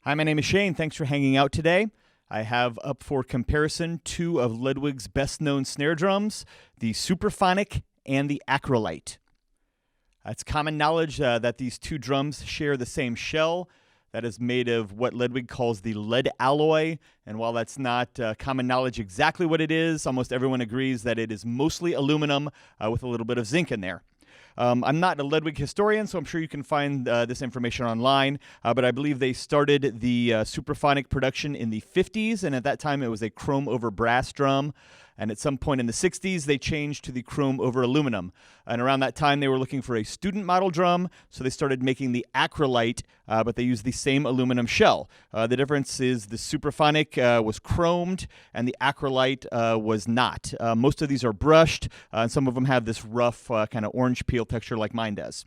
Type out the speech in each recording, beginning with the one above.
Hi, my name is Shane. Thanks for hanging out today. I have up for comparison two of Ludwig's best-known snare drums, the Supraphonic and the Acrolite. It's common knowledge that these two drums share the same shell that is made of what Ludwig calls the lead alloy. And while that's not common knowledge exactly what it is, almost everyone agrees that it is mostly aluminum with a little bit of zinc in there. I'm not a Ludwig historian, so I'm sure you can find this information online, but I believe they started the Supraphonic production in the 50s, and at that time it was a chrome over brass drum. And at some point in the 60s, they changed to the chrome over aluminum. And around that time, they were looking for a student model drum, so they started making the Acrolite, but they used the same aluminum shell. The difference is the Supraphonic was chromed, and the Acrolite was not. Most of these are brushed, and some of them have this rough kind of orange peel texture like mine does.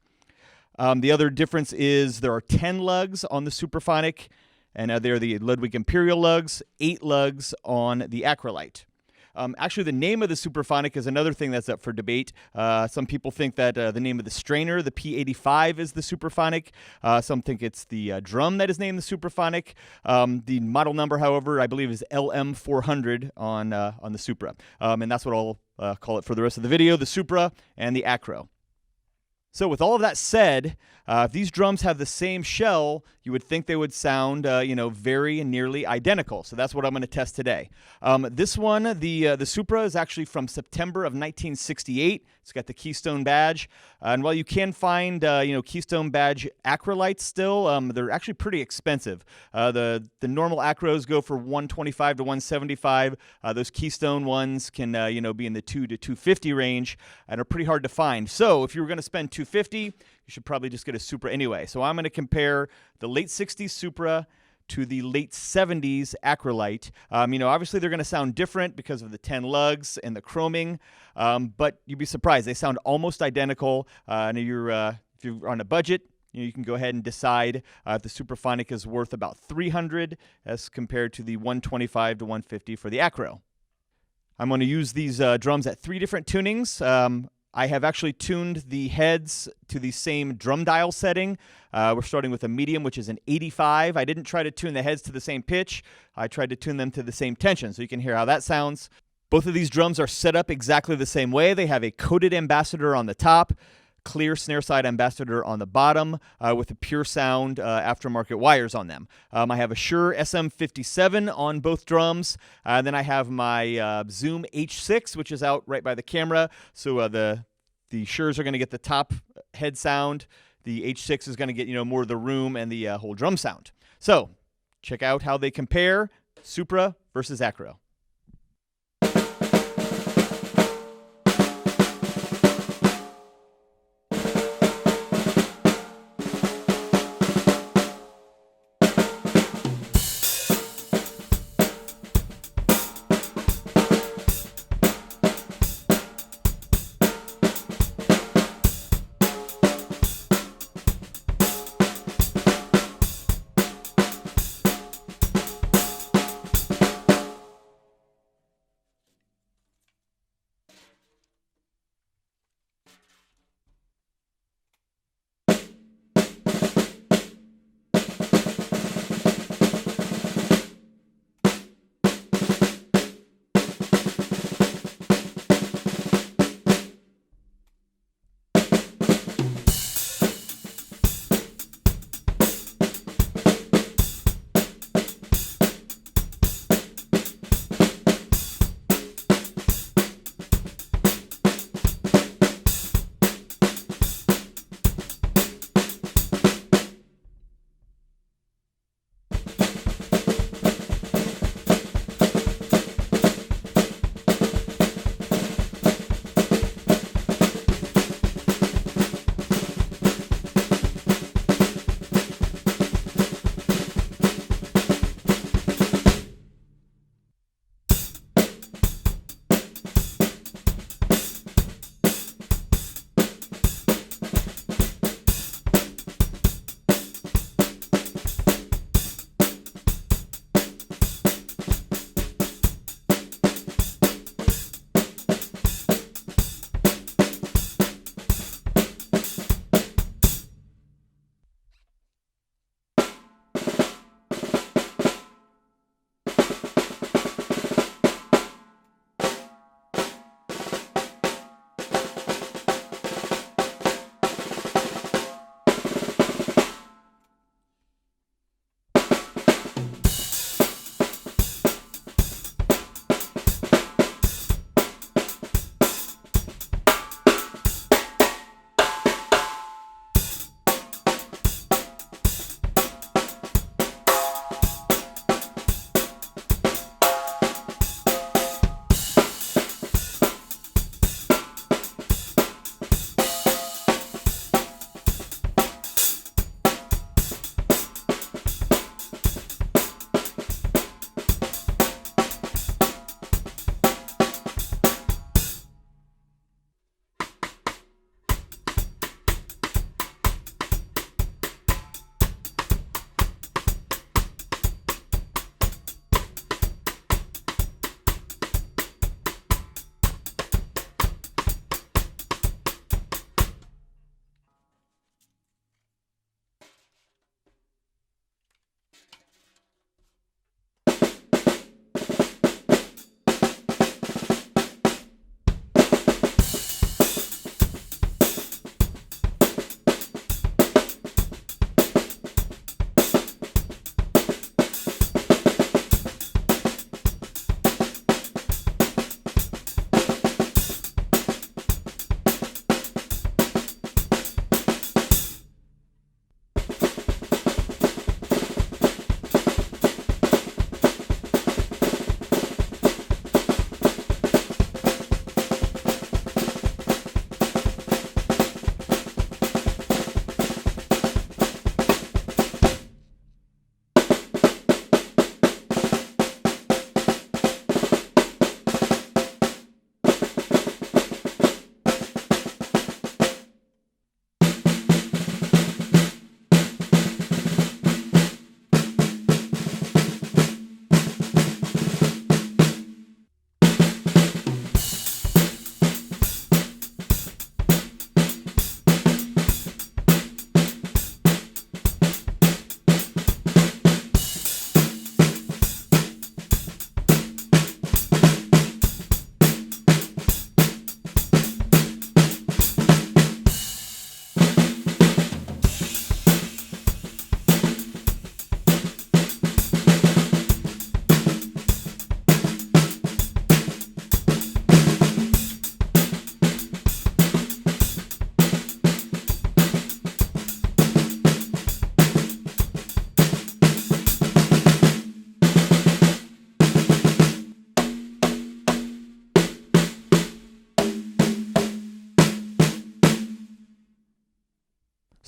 The other difference is there are 10 lugs on the Supraphonic, and they're the Ludwig Imperial lugs, 8 lugs on the Acrolite. Actually, the name of the Supraphonic is another thing that's up for debate. Some people think that the name of the strainer, the P85, is the Supraphonic. Some think it's the drum that is named the Supraphonic. The model number, however, I believe is LM400 on the Supra. And that's what I'll call it for the rest of the video, the Supra and the Acro. So with all of that said, if these drums have the same shell, you would think they would sound, very nearly identical. So that's what I'm going to test today. This one, the Supra, is actually from September of 1968. It's got the Keystone badge. And while you can find, Keystone badge Acrolites still, they're actually pretty expensive. The normal Acros go for $125 to $175. Those Keystone ones can, be in the $200 to $250 range and are pretty hard to find. So if you were going to spend $250, you should probably just get a Supra anyway. So I'm going to compare the late 60s Supra to the late 70s Acrolite. Obviously they're going to sound different because of the 10 lugs and the chroming, but you'd be surprised. They sound almost identical. And if you're on a budget, you can go ahead and decide if the Supraphonic is worth about $300 as compared to the $125 to $150 for the Acro. I'm going to use these drums at 3 different tunings. I have actually tuned the heads to the same drum dial setting. We're starting with a medium, which is an 85. I didn't try to tune the heads to the same pitch. I tried to tune them to the same tension, so you can hear how that sounds. Both of these drums are set up exactly the same way. They have a coated ambassador on the top, clear snare side ambassador on the bottom with the pure sound aftermarket wires on them. I have a Shure SM57 on both drums. Then I have my Zoom H6, which is out right by the camera. So the Shures are going to get the top head sound. The H6 is going to get more of the room and the whole drum sound. So check out how they compare Supra versus Acro.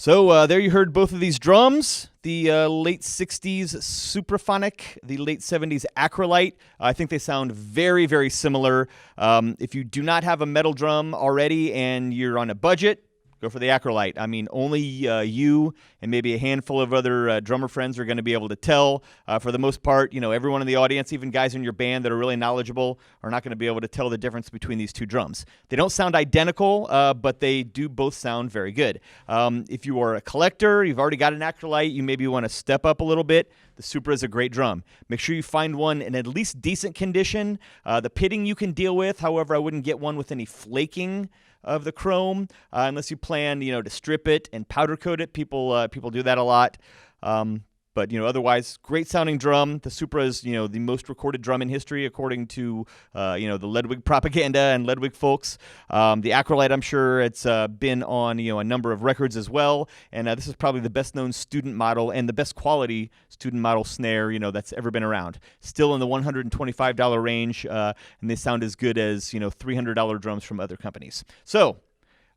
So there you heard both of these drums, the late 60s Supraphonic, the late 70s Acrolite. I think they sound very, very similar. If you do not have a metal drum already and you're on a budget, go for the Acrolite. I mean, only you and maybe a handful of other drummer friends are going to be able to tell. For the most part, you know, everyone in the audience, even guys in your band that are really knowledgeable, are not going to be able to tell the difference between these two drums. They don't sound identical, but they do both sound very good. If you are a collector, you've already got an Acrolite, you maybe want to step up a little bit, the Supra is a great drum. Make sure you find one in at least decent condition. The pitting you can deal with, however, I wouldn't get one with any flaking of the chrome, unless you plan, you know, to strip it and powder coat it. People do that a lot. But, you know, otherwise, great sounding drum. The Supra is, you know, the most recorded drum in history, according to, you know, the Ludwig propaganda and Ludwig folks. The Acrolite, I'm sure it's been on, you know, a number of records as well. And this is probably the best known student model and the best quality student model snare, you know, that's ever been around. Still in the $125 range, and they sound as good as, you know, $300 drums from other companies. So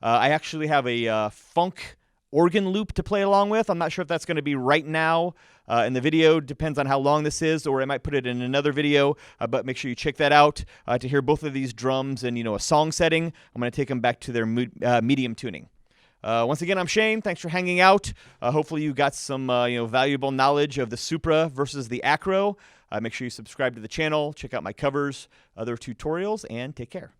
I actually have a funk organ loop to play along with. I'm not sure if that's going to be right now in the video. Depends on how long this is, or I might put it in another video, but make sure you check that out to hear both of these drums and, you know, a song setting. I'm going to take them back to their medium tuning. Once again, I'm Shane. Thanks for hanging out. Hopefully you got some you know, valuable knowledge of the Supra versus the Acro. Make sure you subscribe to the channel, check out my covers, other tutorials, and take care.